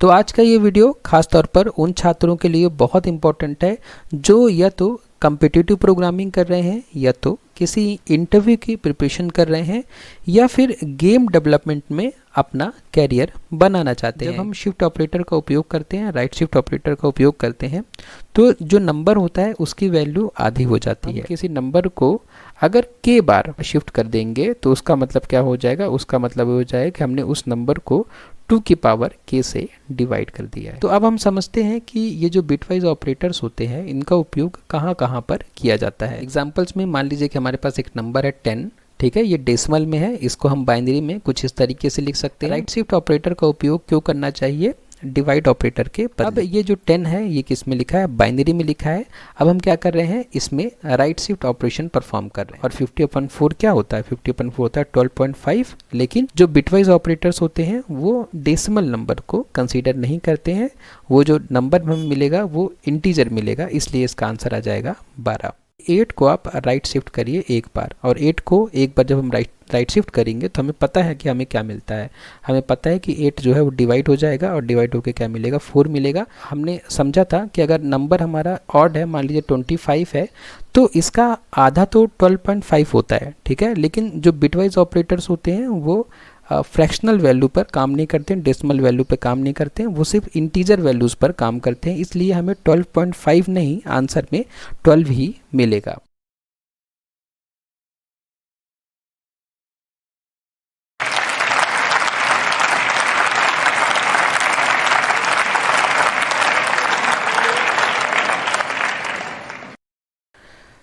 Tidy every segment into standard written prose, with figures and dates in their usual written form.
तो आज का ये वीडियो खास तौर पर उन छात्रों के लिए बहुत इम्पोर्टेंट है जो या तो कम्पिटिटिव प्रोग्रामिंग कर रहे हैं या तो किसी इंटरव्यू की प्रिपरेशन कर रहे हैं या फिर गेम डेवलपमेंट में अपना कैरियर बनाना चाहते हैं। जब हम शिफ्ट ऑपरेटर का उपयोग करते हैं, राइट शिफ्ट ऑपरेटर का उपयोग करते हैं, तो जो नंबर होता है उसकी वैल्यू आधी हो जाती है। किसी नंबर को अगर k बार शिफ्ट कर देंगे तो उसका मतलब क्या हो जाएगा? उसका मतलब हो जाएगा कि हमने उस नंबर को 2 की पावर k से डिवाइड कर दिया है। तो अब हम समझते हैं कि ये जो बिटवाइज ऑपरेटर्स होते हैं इनका उपयोग कहाँ कहाँ पर किया जाता है। एग्जाम्पल्स में मान लीजिए कि हमारे पास एक नंबर है 10, ठीक है, ये डेसिमल में है, इसको हम बाइनरी में कुछ इस तरीके से लिख सकते हैं। राइट शिफ्ट ऑपरेटर का उपयोग क्यों करना चाहिए? डिवाइड ऑपरेटर के बदले। अब ये जो 10 है ये किस में लिखा है? बाइनरी में लिखा है। अब हम क्या कर रहे हैं? इसमें राइट शिफ्ट ऑपरेशन परफॉर्म कर रहे हैं। और 50/4 क्या होता है? 50/4 होता है 12.5। लेकिन जो बिटवाइज ऑपरेटर्स होते हैं वो डेसिमल नंबर को कंसीडर नहीं करते हैं। वो जो नंबर हमें मिलेगा वो इंटीजर मिलेगा, इसलिए इसका आंसर आ जाएगा 12। 8 को आप राइट शिफ्ट करिए एक बार, और 8 को एक बार जब हम राइट शिफ्ट करेंगे तो हमें पता है कि हमें क्या मिलता है। हमें पता है कि 8 जो है वो डिवाइड हो जाएगा और डिवाइड होकर क्या मिलेगा? 4 मिलेगा। हमने समझा था कि अगर नंबर हमारा ऑड है, मान लीजिए 25 है, तो इसका आधा तो 12.5 होता है, ठीक है। लेकिन जो बिटवाइज ऑपरेटर्स होते हैं वो फ्रैक्शनल वैल्यू पर काम नहीं करते हैं, डेसिमल वैल्यू पर काम नहीं करते हैं, वो सिर्फ इंटीजर वैल्यूज़ पर काम करते हैं। इसलिए हमें 12.5 नहीं, आंसर में 12 ही मिलेगा।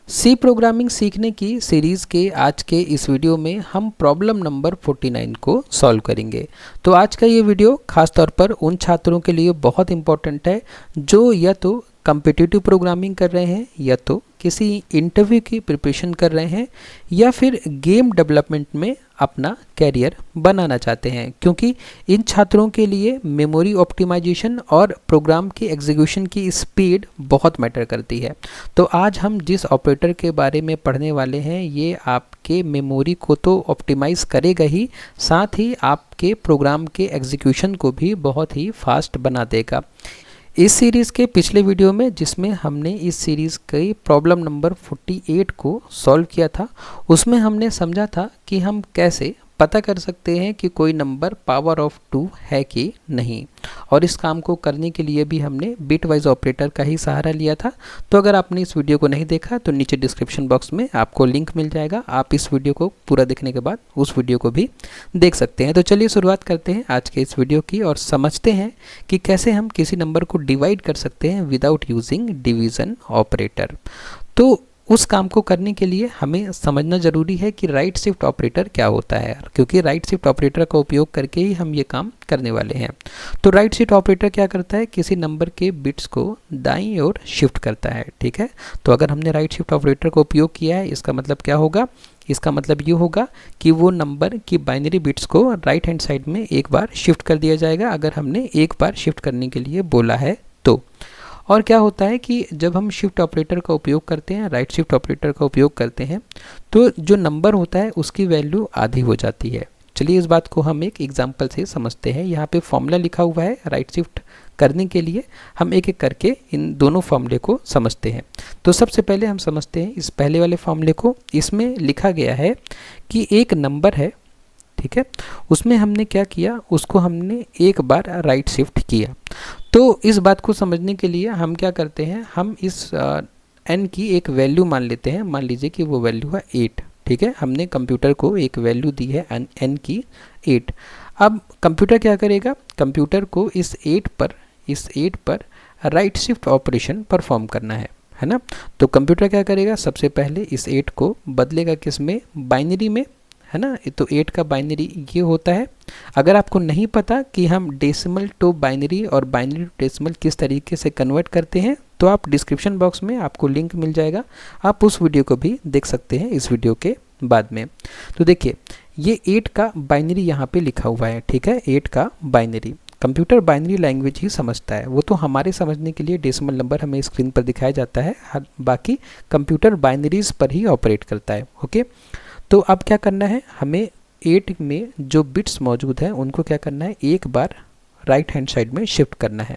सी प्रोग्रामिंग सीखने की सीरीज़ के आज के इस वीडियो में हम प्रॉब्लम नंबर 49 को सॉल्व करेंगे। तो आज का ये वीडियो खास तौर पर उन छात्रों के लिए बहुत इम्पोर्टेंट है जो या तो कम्पिटिटिव प्रोग्रामिंग कर रहे हैं या तो किसी इंटरव्यू की प्रिपरेशन कर रहे हैं या फिर गेम डेवलपमेंट में अपना कैरियर बनाना चाहते हैं, क्योंकि इन छात्रों के लिए मेमोरी ऑप्टिमाइजेशन और प्रोग्राम की एग्जीक्यूशन की स्पीड बहुत मैटर करती है। तो आज हम जिस ऑपरेटर के बारे में पढ़ने वाले हैं ये आपके मेमोरी को तो ऑप्टिमाइज़ करेगा ही, साथ ही आपके प्रोग्राम के एग्जीक्यूशन को भी बहुत ही फास्ट बना देगा। इस सीरीज़ के पिछले वीडियो में जिसमें हमने इस सीरीज़ की प्रॉब्लम नंबर 48 को सॉल्व किया था, उसमें हमने समझा था कि हम कैसे पता कर सकते हैं कि कोई नंबर पावर ऑफ 2 है कि नहीं, और इस काम को करने के लिए भी हमने बिटवाइज ऑपरेटर का ही सहारा लिया था। तो अगर आपने इस वीडियो को नहीं देखा तो नीचे डिस्क्रिप्शन बॉक्स में आपको लिंक मिल जाएगा, आप इस वीडियो को पूरा देखने के बाद उस वीडियो को भी देख सकते हैं। तो चलिए शुरुआत करते हैं आज के इस वीडियो की और समझते हैं कि कैसे हम किसी नंबर को डिवाइड कर सकते हैं विदाउट यूजिंग डिवीज़न ऑपरेटर। तो उस काम को करने के लिए हमें समझना ज़रूरी है कि राइट शिफ्ट ऑपरेटर क्या होता है, क्योंकि राइट शिफ्ट ऑपरेटर का उपयोग करके ही हम ये काम करने वाले हैं। तो राइट शिफ्ट ऑपरेटर क्या करता है? किसी नंबर के बिट्स को दाईं ओर शिफ्ट करता है, ठीक है। तो अगर हमने राइट शिफ्ट ऑपरेटर का उपयोग किया है, इसका मतलब क्या होगा? इसका मतलब ये होगा कि वो नंबर की बाइनरी बिट्स को राइट हैंड साइड में एक बार शिफ्ट कर दिया जाएगा, अगर हमने एक बार शिफ्ट करने के लिए बोला है तो। और क्या होता है कि जब हम शिफ्ट ऑपरेटर का उपयोग करते हैं, राइट शिफ्ट ऑपरेटर का उपयोग करते हैं, तो जो नंबर होता है उसकी वैल्यू आधी हो जाती है। चलिए इस बात को हम एक एग्जांपल से समझते हैं। यहाँ पे फॉर्मूला लिखा हुआ है राइट शिफ्ट करने के लिए, हम एक एक करके इन दोनों फॉर्मूले को समझते हैं। तो सबसे पहले हम समझते हैं इस पहले वाले फॉर्मूले को। इसमें लिखा गया है कि एक नंबर है, ठीक है, उसमें हमने क्या किया? उसको हमने एक बार राइट शिफ्ट किया। तो इस बात को समझने के लिए हम क्या करते हैं? हम इस n की एक वैल्यू मान लेते हैं। मान लीजिए कि वो वैल्यू है 8, ठीक है। हमने कंप्यूटर को एक वैल्यू दी है n की 8। अब कंप्यूटर क्या करेगा? कंप्यूटर को इस 8 पर राइट शिफ्ट ऑपरेशन परफॉर्म करना है ना। तो कंप्यूटर क्या करेगा? सबसे पहले इस 8 को बदलेगा किस में? बाइनरी में, है ना। तो 8 का बाइनरी ये होता है। अगर आपको नहीं पता कि हम डेसिमल टू बाइनरी और बाइनरी टू डेसिमल किस तरीके से कन्वर्ट करते हैं, तो आप डिस्क्रिप्शन बॉक्स में आपको लिंक मिल जाएगा, आप उस वीडियो को भी देख सकते हैं इस वीडियो के बाद में। तो देखिए ये 8 का बाइनरी यहाँ पे लिखा हुआ है, ठीक है। 8 का बाइनरी कंप्यूटर बाइनरी लैंग्वेज ही समझता है, वो तो हमारे समझने के लिए डेसिमल नंबर हमें स्क्रीन पर दिखाया जाता है, बाकी कंप्यूटर बाइनरीज पर ही ऑपरेट करता है, ओके। तो अब क्या करना है? हमें 8 में जो बिट्स मौजूद हैं उनको क्या करना है? एक बार राइट हैंड साइड में शिफ्ट करना है।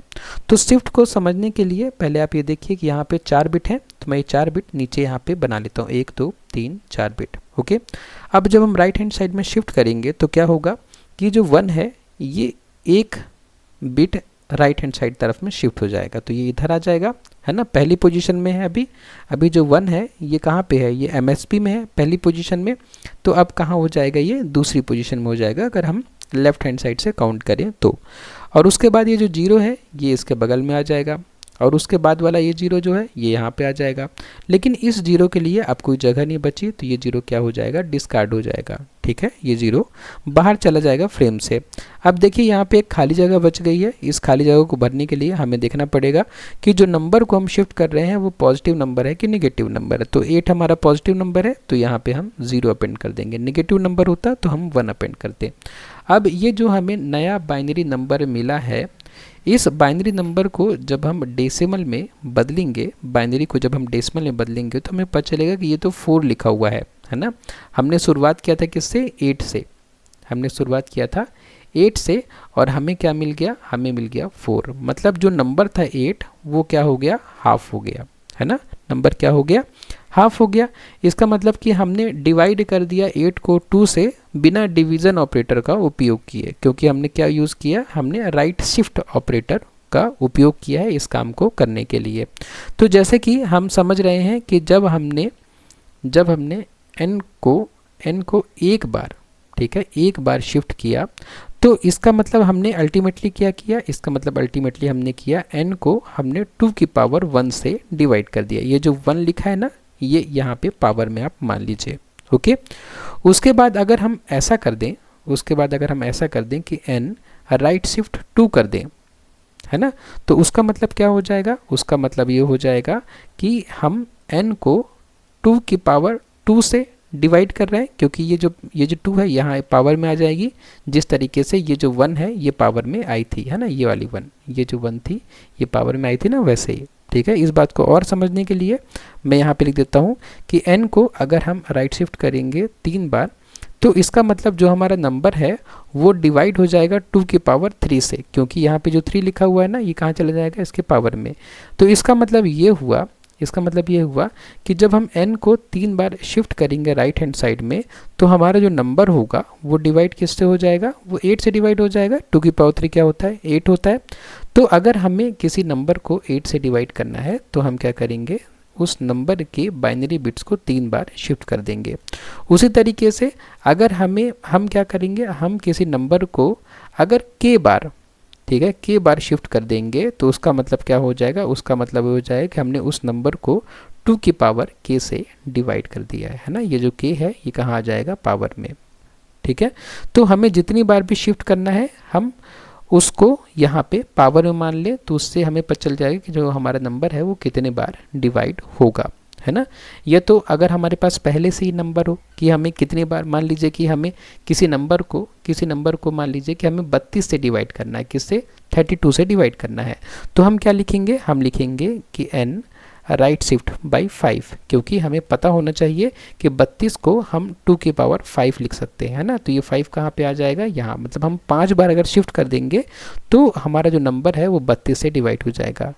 तो शिफ्ट को समझने के लिए पहले आप ये देखिए कि यहाँ पे 4 बिट हैं, तो मैं ये 4 बिट नीचे यहाँ पे बना लेता हूँ, 1 2 3 4 बिट। ओके, अब जब हम राइट हैंड साइड में शिफ्ट करेंगे तो क्या होगा कि जो 1 है ये 1 बिट राइट हैंड साइड तरफ में शिफ्ट हो जाएगा, तो ये इधर आ जाएगा, है ना, पहली पोजीशन में है अभी जो 1 है ये कहाँ पे है, ये MSB में है पहली पोजीशन में, तो अब कहाँ हो जाएगा, ये दूसरी पोजीशन में हो जाएगा अगर हम लेफ्ट हैंड साइड से काउंट करें तो। और उसके बाद ये जो 0 है ये इसके बगल में आ जाएगा, और उसके बाद वाला ये 0 जो है ये यहाँ पे आ जाएगा। लेकिन इस 0 के लिए अब कोई जगह नहीं बची, तो ये 0 क्या हो जाएगा, डिस्कार्ड हो जाएगा। ठीक है, ये 0 बाहर चला जाएगा फ्रेम से। अब देखिए यहाँ पे एक खाली जगह बच गई है, इस खाली जगह को भरने के लिए हमें देखना पड़ेगा कि जो नंबर को हम शिफ्ट कर रहे हैं वो पॉजिटिव नंबर है कि निगेटिव नंबर है। तो 8 हमारा पॉजिटिव नंबर है, तो यहाँ पे हम 0 अपेंड कर देंगे, निगेटिव नंबर होता तो हम 1 अपेंड करते। अब ये जो हमें नया बाइनरी नंबर मिला है, इस बाइनरी नंबर को जब हम डेसिमल में बदलेंगे, बाइनरी को जब हम डेसिमल में बदलेंगे तो हमें पता चलेगा कि ये तो 4 लिखा हुआ है ना। हमने शुरुआत किया था किससे, 8 से, हमने शुरुआत किया था 8 से, और हमें क्या मिल गया, हमें मिल गया 4। मतलब जो नंबर था 8 वो क्या हो गया, हाफ हो गया, है ना, नंबर क्या हो गया, हाफ हो गया। इसका मतलब कि हमने डिवाइड कर दिया 8 को 2 से बिना डिवीज़न ऑपरेटर का उपयोग किए, क्योंकि हमने क्या यूज़ किया, हमने राइट शिफ्ट ऑपरेटर का उपयोग किया है इस काम को करने के लिए। तो जैसे कि हम समझ रहे हैं कि जब हमने n को एक बार, ठीक है, एक बार शिफ्ट किया, तो इसका मतलब हमने अल्टीमेटली क्या किया, इसका मतलब अल्टीमेटली हमने किया n को हमने 2 की पावर 1 से डिवाइड कर दिया। ये जो 1 लिखा है ना, ये यहाँ पे पावर में आप मान लीजिए। ओके, उसके बाद अगर हम ऐसा कर दें, कि n राइट शिफ्ट 2 कर दें, है ना, तो उसका मतलब क्या हो जाएगा, उसका मतलब ये हो जाएगा कि हम n को 2 की पावर 2 से डिवाइड कर रहे हैं, क्योंकि ये जो 2 है यहाँ पावर में आ जाएगी, जिस तरीके से ये जो 1 है ये पावर में आई थी, है ना, ये वाली 1, ये जो 1 थी ये पावर में आई थी ना, वैसे ही। ठीक है, इस बात को और समझने के लिए मैं यहाँ पे लिख देता हूँ कि n को अगर हम राइट शिफ्ट करेंगे 3 बार, तो इसका मतलब जो हमारा नंबर है वो डिवाइड हो जाएगा 2 की पावर 3 से, क्योंकि यहाँ पे जो 3 लिखा हुआ है ना, ये कहाँ चला जाएगा, इसके पावर में। तो इसका मतलब ये हुआ कि जब हम n को 3 बार शिफ्ट करेंगे राइट हैंड साइड में, तो हमारा जो नंबर होगा वो डिवाइड किससे हो जाएगा, वो 8 से डिवाइड हो जाएगा। 2 की पावर 3 क्या होता है, 8 होता है। तो अगर हमें किसी नंबर को 8 से डिवाइड करना है तो हम क्या करेंगे, उस नंबर के बाइनरी बिट्स को 3 बार शिफ्ट कर देंगे। उसी तरीके से अगर हम क्या करेंगे, हम किसी नंबर को अगर k बार, ठीक है, k बार शिफ्ट कर देंगे, तो उसका मतलब क्या हो जाएगा, उसका मतलब हो जाएगा कि हमने उस नंबर को 2 की पावर k से डिवाइड कर दिया है ना। ये जो k है ये कहाँ आ जाएगा, पावर में। ठीक है, तो हमें जितनी बार भी शिफ्ट करना है हम उसको यहाँ पे पावर में मान ले, तो उससे हमें पता चल जाएगा कि जो हमारा नंबर है वो कितने बार डिवाइड होगा, है ना। यह तो अगर हमारे पास पहले से ही नंबर हो कि हमें कितनी बार, मान लीजिए कि हमें किसी नंबर को मान लीजिए कि हमें 32 से डिवाइड करना है, किससे, 32 से डिवाइड करना है, तो हम क्या लिखेंगे, हम लिखेंगे कि n राइट शिफ्ट बाई 5, क्योंकि हमें पता होना चाहिए कि 32 को हम 2 की पावर 5 लिख सकते हैं, है ना। तो ये 5 कहाँ पे आ जाएगा, यहाँ, मतलब हम 5 बार अगर शिफ्ट कर देंगे तो हमारा जो नंबर है वो 32 से डिवाइड हो जाएगा।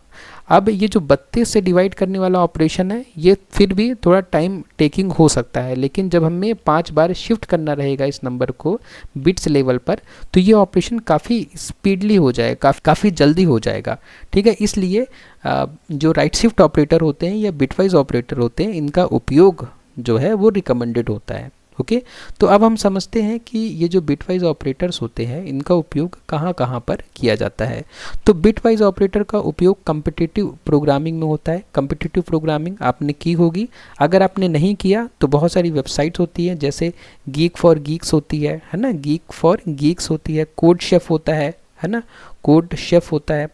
अब ये जो 32 से डिवाइड करने वाला ऑपरेशन है ये फिर भी थोड़ा टाइम टेकिंग हो सकता है, लेकिन जब हमें 5 बार शिफ्ट करना रहेगा इस नंबर को बिट्स लेवल पर, तो ये ऑपरेशन काफ़ी स्पीडली हो जाएगा, काफ़ी जल्दी हो जाएगा। ठीक है, इसलिए जो राइट शिफ्ट ऑपरेटर होते हैं या बिटवाइज ऑपरेटर होते हैं, इनका उपयोग जो है वो रिकमेंडेड होता है। ओके, तो अब हम समझते हैं कि ये जो बिटवाइज ऑपरेटर्स होते हैं इनका उपयोग कहाँ कहाँ पर किया जाता है। तो बिटवाइज ऑपरेटर का उपयोग कम्पिटिटिव प्रोग्रामिंग में होता है। कम्पिटिटिव प्रोग्रामिंग आपने की होगी, अगर आपने नहीं किया तो बहुत सारी वेबसाइट्स होती हैं, जैसे गीक फॉर गीक्स होती है ना, गीक फॉर गीक्स होती है, कोड शेफ होता है ना, कोड शेफ होता है,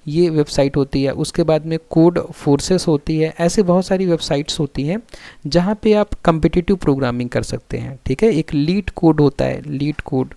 ये वेबसाइट होती है। उसके बाद में कोड फोर्सेस होती है। ऐसे बहुत सारी वेबसाइट्स होती हैं जहाँ पे आप कम्पिटिटिव प्रोग्रामिंग कर सकते हैं। ठीक है, एक लीड कोड होता है, लीड कोड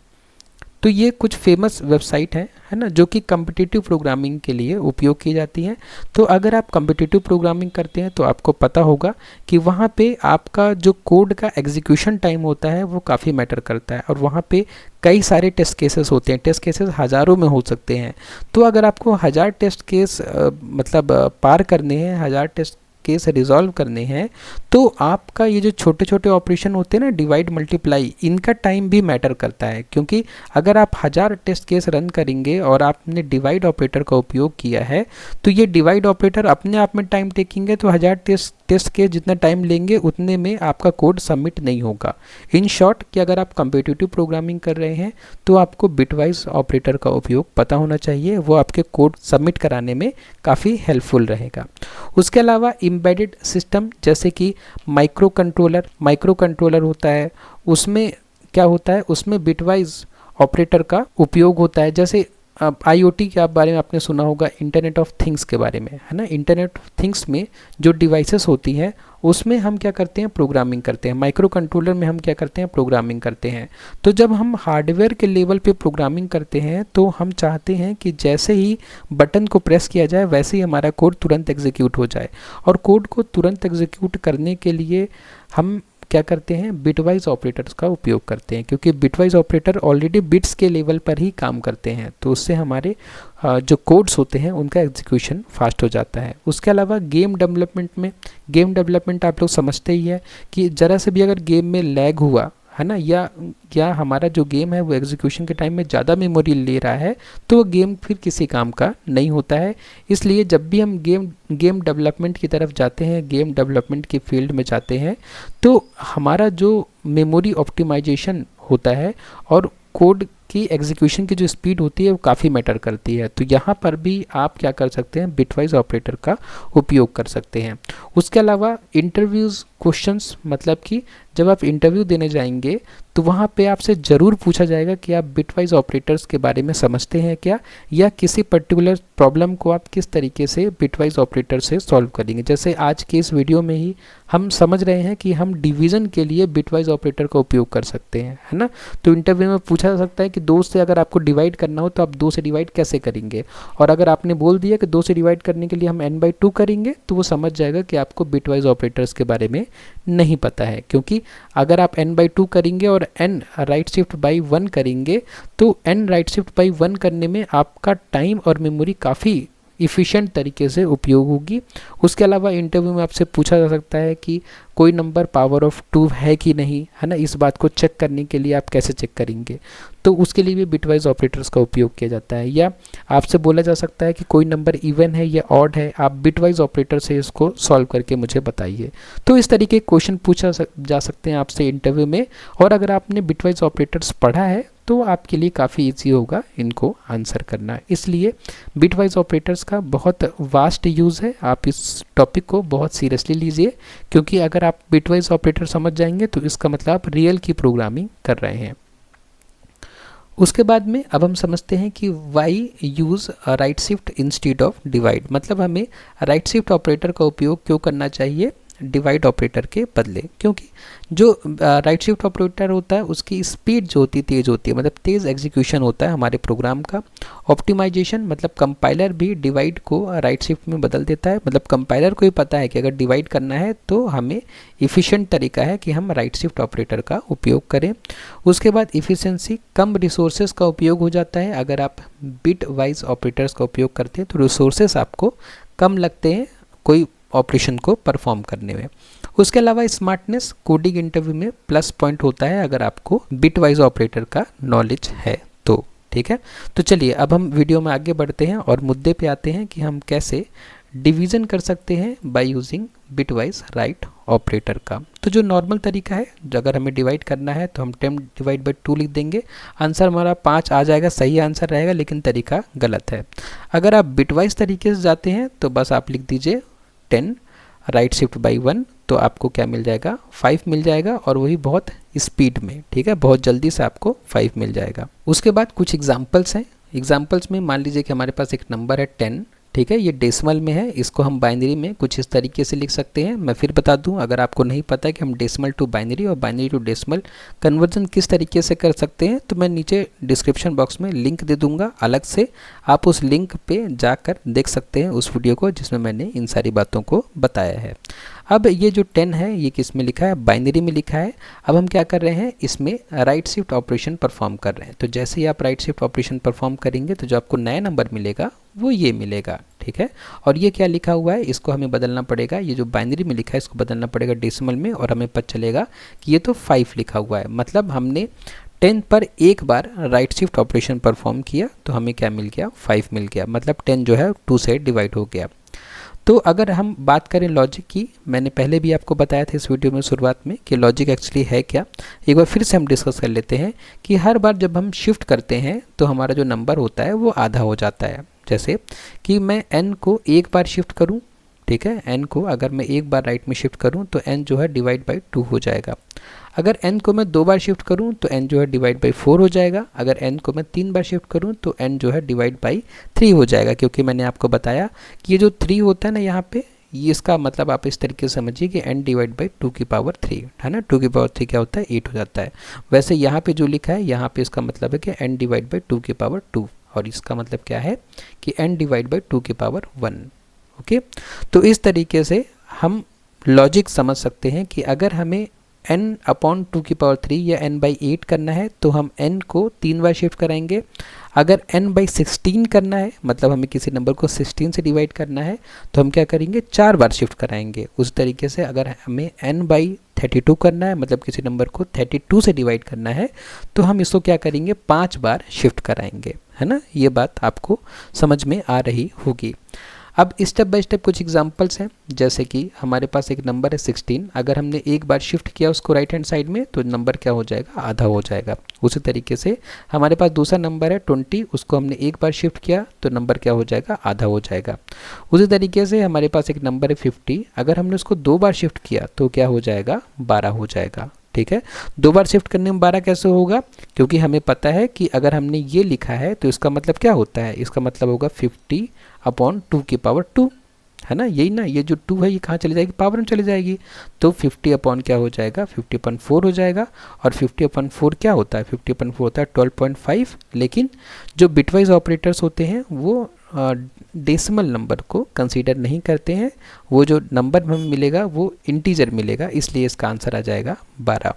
तो ये कुछ फेमस वेबसाइट है ना, जो कि कम्पिटिटिव प्रोग्रामिंग के लिए उपयोग की जाती हैं। तो अगर आप कम्पिटिटिव प्रोग्रामिंग करते हैं तो आपको पता होगा कि वहाँ पे आपका जो कोड का एग्जीक्यूशन टाइम होता है वो काफ़ी मैटर करता है, और वहाँ पे कई सारे टेस्ट केसेस होते हैं। टेस्ट केसेस हज़ारों में हो सकते हैं। तो अगर आपको 1000 टेस्ट केस पार करने हैं, 1000 टेस्ट केस रिजॉल्व करने हैं, तो आपका ये जो छोटे छोटे ऑपरेशन होते हैं ना, डिवाइड मल्टीप्लाई, इनका टाइम भी मैटर करता है। क्योंकि अगर आप 1000 टेस्ट केस रन करेंगे और आपने डिवाइड ऑपरेटर का उपयोग किया है, तो ये डिवाइड ऑपरेटर अपने आप में टाइम टेकिंग है। तो 1000 टेस्ट केस जितना टाइम लेंगे उतने में आपका कोड सबमिट नहीं होगा। इन शॉर्ट कि अगर आप कम्पिटिटिव प्रोग्रामिंग कर रहे हैं तो आपको बिटवाइज ऑपरेटर का उपयोग पता होना चाहिए, वो आपके कोड सबमिट कराने में काफ़ी हेल्पफुल रहेगा। उसके अलावा एम्बेडेड सिस्टम जैसे कि माइक्रो कंट्रोलर होता है, उसमें क्या होता है, उसमें बिटवाइज ऑपरेटर का उपयोग होता है। जैसे IoT के बारे में आपने सुना होगा, इंटरनेट ऑफ थिंग्स के बारे में, है ना। इंटरनेट ऑफ थिंग्स में जो डिवाइसेस होती हैं उसमें हम क्या करते हैं, प्रोग्रामिंग करते हैं। माइक्रो कंट्रोलर में हम क्या करते हैं, प्रोग्रामिंग करते हैं। तो जब हम हार्डवेयर के लेवल पे प्रोग्रामिंग करते हैं तो हम चाहते हैं कि जैसे ही बटन को प्रेस किया जाए वैसे ही हमारा कोड तुरंत एग्जीक्यूट हो जाए। और कोड को तुरंत एग्जीक्यूट करने के लिए हम क्या करते हैं, बिटवाइज ऑपरेटर्स का उपयोग करते हैं, क्योंकि बिटवाइज ऑपरेटर ऑलरेडी बिट्स के लेवल पर ही काम करते हैं। तो उससे हमारे जो कोड्स होते हैं उनका एग्जीक्यूशन फास्ट हो जाता है। उसके अलावा गेम डेवलपमेंट आप लोग समझते ही है कि ज़रा से भी अगर गेम में लैग हुआ, है ना, या हमारा जो गेम है वो एग्जीक्यूशन के टाइम में ज़्यादा मेमोरी ले रहा है, तो वो गेम फिर किसी काम का नहीं होता है। इसलिए जब भी हम गेम डेवलपमेंट की तरफ जाते हैं, गेम डेवलपमेंट की फील्ड में जाते हैं, तो हमारा जो मेमोरी ऑप्टिमाइजेशन होता है और कोड की एग्जीक्यूशन की जो स्पीड होती है वो काफ़ी मैटर करती है। तो यहाँ पर भी आप क्या कर सकते हैं, बिटवाइज ऑपरेटर का उपयोग कर सकते हैं। उसके अलावा इंटरव्यूज़ क्वेश्चंस, मतलब कि जब आप इंटरव्यू देने जाएंगे तो वहाँ पे आपसे ज़रूर पूछा जाएगा कि आप बिटवाइज ऑपरेटर्स के बारे में समझते हैं क्या, या किसी पर्टिकुलर प्रॉब्लम को आप किस तरीके से बिटवाइज ऑपरेटर से सॉल्व करेंगे। जैसे आज के इस वीडियो में ही हम समझ रहे हैं कि हम डिवीज़न के लिए बिटवाइज ऑपरेटर का उपयोग कर सकते हैं, है ना। तो इंटरव्यू में पूछा जा सकता है कि 2 से अगर आपको डिवाइड करना हो तो आप 2 से डिवाइड कैसे करेंगे, और अगर आपने बोल दिया कि 2 से डिवाइड करने के लिए हम n/2 करेंगे, तो वो समझ जाएगा कि आपको बिटवाइज ऑपरेटर्स के बारे में नहीं पता है। क्योंकि अगर आप n/2 करेंगे और n राइट शिफ्ट बाई 1 करेंगे, तो n राइट शिफ्ट बाई 1 करने में आपका टाइम और मेमोरी काफ़ी इफ़िशिएंट तरीके से उपयोग होगी। उसके अलावा इंटरव्यू में आपसे पूछा जा सकता है कि कोई नंबर पावर ऑफ 2 है कि नहीं, है ना। इस बात को चेक करने के लिए आप कैसे चेक करेंगे, तो उसके लिए भी बिटवाइज ऑपरेटर्स का उपयोग किया जाता है। या आपसे बोला जा सकता है कि कोई नंबर इवन है या ऑड है, आप बिटवाइज ऑपरेटर से इसको सॉल्व करके मुझे बताइए। तो इस तरीके के क्वेश्चन पूछा जा सकते हैं आपसे इंटरव्यू में, और अगर आपने बिटवाइज ऑपरेटर्स पढ़ा है तो आपके लिए काफ़ी ईजी होगा इनको आंसर करना। इसलिए बिटवाइज ऑपरेटर्स का बहुत वास्ट यूज़ है। आप इस टॉपिक को बहुत सीरियसली लीजिए, क्योंकि अगर आप बिटवाइज ऑपरेटर समझ जाएंगे तो इसका मतलब आप रियल की प्रोग्रामिंग कर रहे हैं। उसके बाद में अब हम समझते हैं कि why use right shift instead of divide, मतलब हमें राइट शिफ्ट ऑपरेटर का उपयोग क्यों करना चाहिए डिवाइड ऑपरेटर के बदले। क्योंकि जो राइट शिफ्ट ऑपरेटर होता है उसकी स्पीड जो होती है तेज़ होती है, मतलब तेज़ एग्जीक्यूशन होता है हमारे प्रोग्राम का। ऑप्टिमाइजेशन, मतलब कंपाइलर भी डिवाइड को राइट शिफ्ट में बदल देता है, मतलब कंपाइलर को ही पता है कि अगर डिवाइड करना है तो हमें इफ़िशिएंट तरीका है कि हम राइट शिफ्ट ऑपरेटर का उपयोग करें। उसके बाद इफ़िशिएंसी, कम रिसोर्सेज का उपयोग हो जाता है। अगर आप बिट वाइज ऑपरेटर्स का उपयोग करते हैं तो रिसोर्सेज आपको कम लगते हैं कोई ऑपरेशन को परफॉर्म करने में। उसके अलावा स्मार्टनेस, कोडिंग इंटरव्यू में प्लस पॉइंट होता है अगर आपको बिटवाइज ऑपरेटर का नॉलेज है तो, ठीक है। तो चलिए अब हम वीडियो में आगे बढ़ते हैं और मुद्दे पे आते हैं कि हम कैसे डिवीज़न कर सकते हैं by using bitwise right operator का। तो जो नॉर्मल तरीका है, अगर हमें डिवाइड करना है तो हम 10 डिवाइड बाई 2 लिख देंगे, आंसर हमारा 5 आ जाएगा, सही आंसर रहेगा, लेकिन तरीका गलत है। अगर आप बिटवाइज तरीके से जाते हैं तो बस आप लिख दीजिए 10 राइट शिफ्ट बाई 1, तो आपको क्या मिल जाएगा, 5 मिल जाएगा, और वही बहुत स्पीड में, ठीक है, बहुत जल्दी से आपको 5 मिल जाएगा। उसके बाद कुछ एग्जांपल्स हैं। एग्जांपल्स में मान लीजिए कि हमारे पास एक नंबर है 10, ठीक है, ये डेसिमल में है, इसको हम बाइनरी में कुछ इस तरीके से लिख सकते हैं। मैं फिर बता दूं, अगर आपको नहीं पता है कि हम डेसिमल टू बाइनरी और बाइनरी टू डेसिमल कन्वर्जन किस तरीके से कर सकते हैं, तो मैं नीचे डिस्क्रिप्शन बॉक्स में लिंक दे दूंगा अलग से, आप उस लिंक पे जाकर देख सकते हैं उस वीडियो को जिसमें मैंने इन सारी बातों को बताया है। अब ये जो 10 है ये किस में लिखा है, बाइनरी में लिखा है। अब हम क्या कर रहे हैं, इसमें राइट शिफ्ट ऑपरेशन परफॉर्म कर रहे हैं। तो जैसे ही आप राइट शिफ्ट ऑपरेशन परफॉर्म करेंगे तो जो आपको नया नंबर मिलेगा वो ये मिलेगा, ठीक है। और ये क्या लिखा हुआ है, इसको हमें बदलना पड़ेगा, ये जो बाइनरी में लिखा है इसको बदलना पड़ेगा डेसिमल में, और हमें पता चलेगा कि ये तो 5 लिखा हुआ है। मतलब हमने 10 पर एक बार राइट शिफ्ट ऑपरेशन परफॉर्म किया तो हमें क्या मिल गया, 5 मिल गया। मतलब 10 जो है 2 से डिवाइड हो गया। तो अगर हम बात करें लॉजिक की, मैंने पहले भी आपको बताया था इस वीडियो में शुरुआत में कि लॉजिक एक्चुअली है क्या। एक बार फिर से हम डिस्कस कर लेते हैं कि हर बार जब हम शिफ्ट करते हैं तो हमारा जो नंबर होता है वो आधा हो जाता है। जैसे कि मैं n को एक बार शिफ्ट करूं, ठीक है, n को अगर मैं एक बार राइट में शिफ्ट करूं तो n जो है डिवाइड बाई 2 हो जाएगा। अगर n को मैं 2 बार शिफ्ट करूं तो n जो है डिवाइड बाई 4 हो जाएगा। अगर n को मैं 3 बार शिफ्ट करूं तो n जो है डिवाइड बाई 3 हो जाएगा, क्योंकि मैंने आपको बताया कि ये जो 3 होता है ना यहाँ पे, ये इसका मतलब आप इस तरीके से समझिए कि n डिवाइड बाई 2 की पावर 3 है ना। 2 की पावर 3 क्या होता है, 8 हो जाता है। वैसे यहाँ पे जो लिखा है यहाँ पे इसका मतलब है कि n डिवाइड बाई 2 की पावर 2, और इसका मतलब क्या है कि n डिवाइड बाई 2 की पावर 1। ओके, तो इस तरीके से हम लॉजिक समझ सकते हैं कि अगर हमें n अपॉन 2 की पावर 3 या n बाई 8 करना है तो हम n को 3 बार शिफ्ट कराएंगे। अगर n बाई 16 करना है, मतलब हमें किसी नंबर को 16 से डिवाइड करना है, तो हम क्या करेंगे, 4 बार शिफ्ट कराएंगे। उस तरीके से अगर हमें n बाई 32 करना है, मतलब किसी नंबर को 32 से डिवाइड करना है, तो हम इसको क्या करेंगे, 5 बार शिफ्ट कराएंगे, है ना। ये बात आपको समझ में आ रही होगी। अब स्टेप बाय स्टेप कुछ एग्जांपल्स हैं। जैसे कि हमारे पास एक नंबर है 16, अगर हमने एक बार शिफ्ट किया उसको राइट हैंड साइड में तो नंबर क्या हो जाएगा, आधा हो जाएगा। उसी तरीके से हमारे पास दूसरा नंबर है 20, उसको हमने एक बार शिफ्ट किया तो नंबर क्या हो जाएगा, आधा हो जाएगा। उसी तरीके से हमारे पास एक नंबर है 50, अगर हमने उसको 2 बार शिफ्ट किया तो क्या हो जाएगा, 12 हो जाएगा। ठीक है, 2 बार शिफ्ट करने में 12 कैसे होगा, क्योंकि हमें पता है कि अगर हमने ये लिखा है तो इसका मतलब क्या होता है, इसका मतलब होगा 50 अपॉन 2 की पावर 2, है ना। यही ना, ये जो 2 है ये कहाँ चली जाएगी, पावर में चली जाएगी। तो 50 अपॉन क्या हो जाएगा, 50 अपॉन 4 हो जाएगा। और 50 अपॉन 4 क्या होता है, 50 अपॉन 4 होता है 12.5। लेकिन जो बिटवाइज ऑपरेटर्स होते हैं वो डेसिमल नंबर को कंसीडर नहीं करते हैं, वो जो नंबर हमें मिलेगा वो इंटीजर मिलेगा, इसलिए इसका आंसर आ जाएगा 12।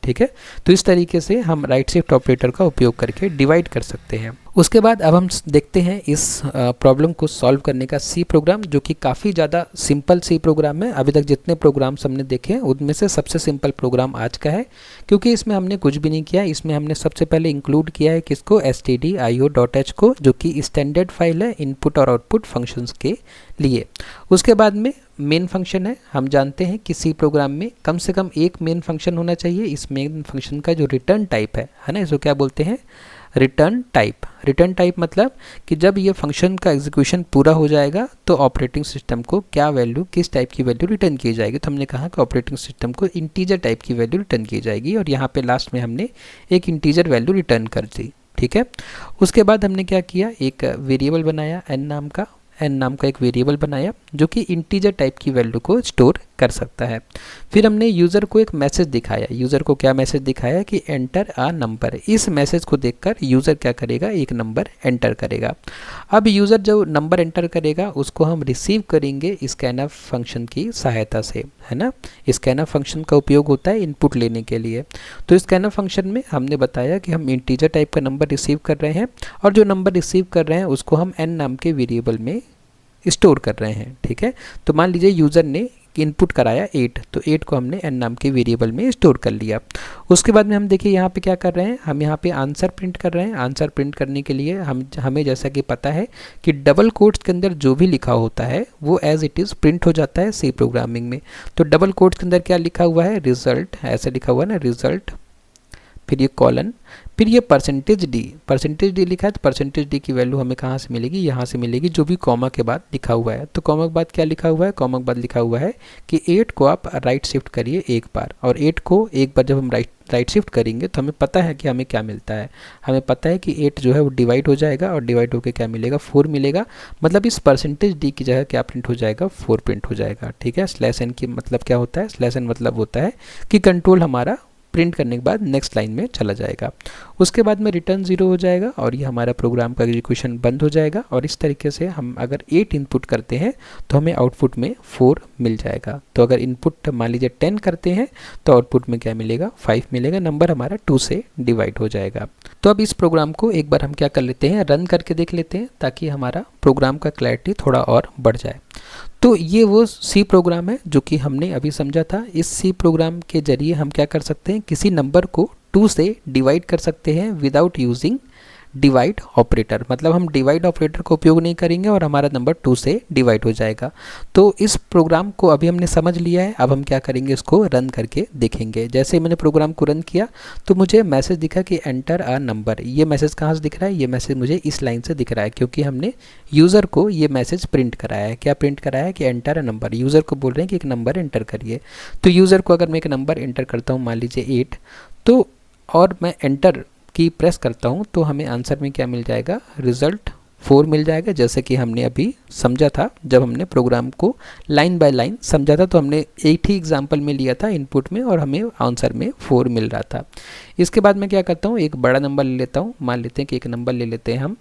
ठीक है, तो इस तरीके से हम राइट शिफ्ट ऑपरेटर का उपयोग करके डिवाइड कर सकते हैं। उसके बाद अब हम देखते हैं इस प्रॉब्लम को सॉल्व करने का सी प्रोग्राम, जो कि काफ़ी ज़्यादा सिंपल सी प्रोग्राम है। अभी तक जितने प्रोग्राम्स हमने देखे हैं उनमें से सबसे सिंपल प्रोग्राम आज का है, क्योंकि इसमें हमने कुछ भी नहीं किया। इसमें हमने सबसे पहले इंक्लूड किया है किसको, stdio.h को, जो कि स्टैंडर्ड फाइल है इनपुट और आउटपुट फंक्शंस के लिए। उसके बाद में मेन फंक्शन है। हम जानते हैं कि सी प्रोग्राम में कम से कम एक मेन फंक्शन होना चाहिए। इस मेन फंक्शन का जो रिटर्न टाइप है ना, इसको क्या बोलते हैं, रिटर्न टाइप। रिटर्न टाइप मतलब कि जब ये फंक्शन का एग्जीक्यूशन पूरा हो जाएगा तो ऑपरेटिंग सिस्टम को क्या वैल्यू, किस टाइप की वैल्यू रिटर्न की जाएगी। तो हमने कहा कि ऑपरेटिंग सिस्टम को इंटीजर टाइप की वैल्यू रिटर्न की जाएगी, और यहाँ पे लास्ट में हमने एक इंटीजर वैल्यू रिटर्न कर दी। ठीक है, उसके बाद हमने क्या किया, एक वेरिएबल बनाया n नाम का एक वेरिएबल बनाया जो कि इंटीजर टाइप की वैल्यू को स्टोर कर सकता है। फिर हमने यूज़र को एक मैसेज दिखाया। यूज़र को क्या मैसेज दिखाया कि एंटर अ नंबर। इस मैसेज को देखकर यूज़र क्या करेगा, एक नंबर एंटर करेगा। अब यूज़र जो नंबर एंटर करेगा उसको हम रिसीव करेंगे स्कैनफ फंक्शन की सहायता से, है ना। स्कैनफ फंक्शन का उपयोग होता है इनपुट लेने के लिए। तो स्कैनफ फंक्शन में हमने बताया कि हम इंटीजर टाइप का नंबर रिसीव कर रहे हैं, और जो नंबर रिसीव कर रहे हैं उसको हम n नाम के वेरिएबल में स्टोर कर रहे हैं। ठीक है, तो मान लीजिए यूज़र ने इनपुट कराया 8, तो 8 को हमने n नाम के वेरिएबल में स्टोर कर लिया। उसके बाद में हम देखिए यहाँ पे क्या कर रहे हैं, हम यहाँ पे आंसर प्रिंट कर रहे हैं। आंसर प्रिंट करने के लिए हमें जैसा कि पता है कि डबल कोट्स के अंदर जो भी लिखा होता है वो एज इट इज़ प्रिंट हो जाता है सी प्रोग्रामिंग में। तो डबल कोट्स के अंदर क्या लिखा हुआ है, रिजल्ट, ऐसा लिखा हुआ है ना, रिजल्ट, फिर ये कॉलन, फिर ये परसेंटेज डी लिखा है, तो परसेंटेज डी की वैल्यू हमें कहाँ से मिलेगी, यहाँ से मिलेगी, जो भी कॉमा के बाद लिखा हुआ है। तो कॉमा के बाद क्या लिखा हुआ है, कॉमा के बाद लिखा हुआ है कि 8 को आप राइट शिफ्ट करिए एक बार, और 8 को एक बार जब हम राइट शिफ्ट करेंगे तो हमें पता है कि हमें क्या मिलता है, हमें पता है कि 8 जो है वो डिवाइड हो जाएगा, और डिवाइड होकर क्या मिलेगा, 4 मिलेगा। मतलब इस परसेंटेज डी की जगह क्या प्रिंट हो जाएगा, 4 प्रिंट हो जाएगा। ठीक है, स्लैश एन की मतलब क्या होता है, स्लैश एन मतलब होता है कि कंट्रोल हमारा प्रिंट करने के बाद नेक्स्ट लाइन में चला जाएगा। उसके बाद में रिटर्न 0 हो जाएगा और ये हमारा प्रोग्राम का एग्जीक्यूशन बंद हो जाएगा। और इस तरीके से हम अगर 8 इनपुट करते हैं तो हमें आउटपुट में 4 मिल जाएगा। तो अगर इनपुट मान लीजिए 10 करते हैं तो आउटपुट में क्या मिलेगा, 5 मिलेगा, नंबर हमारा 2 से डिवाइड हो जाएगा। तो अब इस प्रोग्राम को एक बार हम क्या कर लेते हैं, रन करके देख लेते हैं, ताकि हमारा प्रोग्राम का क्लैरिटी थोड़ा और बढ़ जाए। तो ये वो सी प्रोग्राम है जो कि हमने अभी समझा था। इस सी प्रोग्राम के जरिए हम क्या कर सकते हैं, किसी नंबर को 2 से डिवाइड कर सकते हैं विदाउट यूजिंग डिवाइड ऑपरेटर। मतलब हम डिवाइड ऑपरेटर का उपयोग नहीं करेंगे और हमारा नंबर 2 से डिवाइड हो जाएगा। तो इस प्रोग्राम को अभी हमने समझ लिया है, अब हम क्या करेंगे, इसको रन करके देखेंगे। जैसे मैंने प्रोग्राम को रन किया तो मुझे मैसेज दिखा कि एंटर अ नंबर। ये मैसेज कहाँ से दिख रहा है, ये मैसेज मुझे इस लाइन से दिख रहा है, क्योंकि हमने यूज़र को ये मैसेज प्रिंट कराया है। क्या प्रिंट कराया है कि एंटर अ नंबर, यूज़र को बोल रहे हैं कि एक नंबर एंटर करिए। तो यूज़र को अगर मैं एक नंबर एंटर करता हूँ, मान लीजिए 8, तो और मैं एंटर की प्रेस करता हूं तो हमें आंसर में क्या मिल जाएगा, रिजल्ट 4 मिल जाएगा। जैसे कि हमने अभी समझा था, जब हमने प्रोग्राम को लाइन बाय लाइन समझा था तो हमने एक ही एग्जांपल में लिया था इनपुट में और हमें आंसर में 4 मिल रहा था। इसके बाद मैं क्या करता हूं, एक बड़ा नंबर ले लेता हूं। मान लेते हैं कि एक नंबर ले लेते हैं हम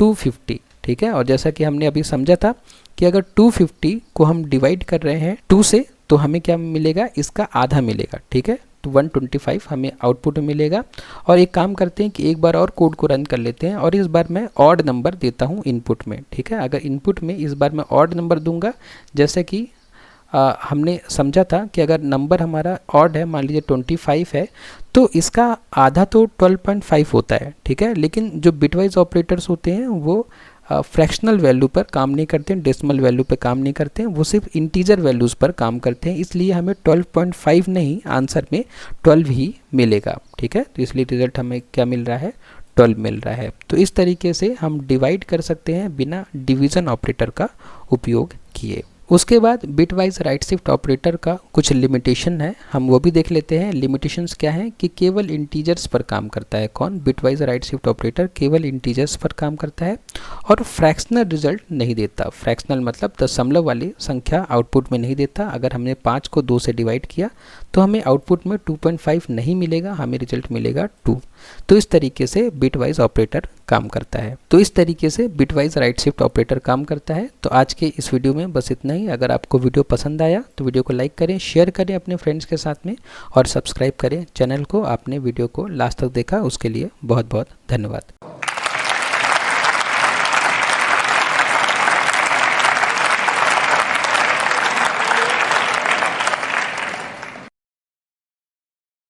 250। ठीक है, और जैसा कि हमने अभी समझा था कि अगर 250 को हम डिवाइड कर रहे हैं 2 से तो हमें क्या मिलेगा, इसका आधा मिलेगा। ठीक है, तो 125 हमें आउटपुट में मिलेगा। और एक काम करते हैं कि एक बार और कोड को रन कर लेते हैं और इस बार मैं ऑड नंबर देता हूं इनपुट में। ठीक है, अगर इनपुट में इस बार मैं ऑड नंबर दूंगा, जैसे कि हमने समझा था कि अगर नंबर हमारा ऑड है, मान लीजिए 25 है, तो इसका आधा तो 12.5 होता है। ठीक है, लेकिन जो बिटवाइज ऑपरेटर्स होते हैं वो फ्रैक्शनल वैल्यू पर काम नहीं करते हैं, डेसिमल वैल्यू पर काम नहीं करते हैं, वो सिर्फ इंटीजर वैल्यूज़ पर काम करते हैं। इसलिए हमें 12.5 नहीं, आंसर में 12 ही मिलेगा। ठीक है, तो इसलिए रिजल्ट हमें क्या मिल रहा है, 12 मिल रहा है। तो इस तरीके से हम डिवाइड कर सकते हैं बिना डिवीज़न ऑपरेटर का उपयोग किए। उसके बाद बिटवाइज राइट शिफ्ट ऑपरेटर का कुछ लिमिटेशन है, हम वो भी देख लेते हैं। लिमिटेशंस क्या है कि केवल इंटीजर्स पर काम करता है। कौन, बिटवाइज राइट शिफ्ट ऑपरेटर केवल इंटीजर्स पर काम करता है और फ्रैक्शनल रिजल्ट नहीं देता। फ्रैक्शनल मतलब दशमलव वाली संख्या आउटपुट में नहीं देता। अगर हमने 5 को 2 से डिवाइड किया तो हमें आउटपुट में 2.5 नहीं मिलेगा, हमें रिजल्ट मिलेगा 2। तो इस तरीके से बिटवाइज ऑपरेटर काम करता है। तो इस तरीके से बिटवाइज राइट शिफ्ट ऑपरेटर काम करता है। तो आज के इस वीडियो में बस इतना ही। अगर आपको वीडियो पसंद आया तो वीडियो को लाइक करें, शेयर करें अपने फ्रेंड्स के साथ में और सब्सक्राइब करें चैनल को। आपने वीडियो को लास्ट तक देखा उसके लिए बहुत बहुत धन्यवाद।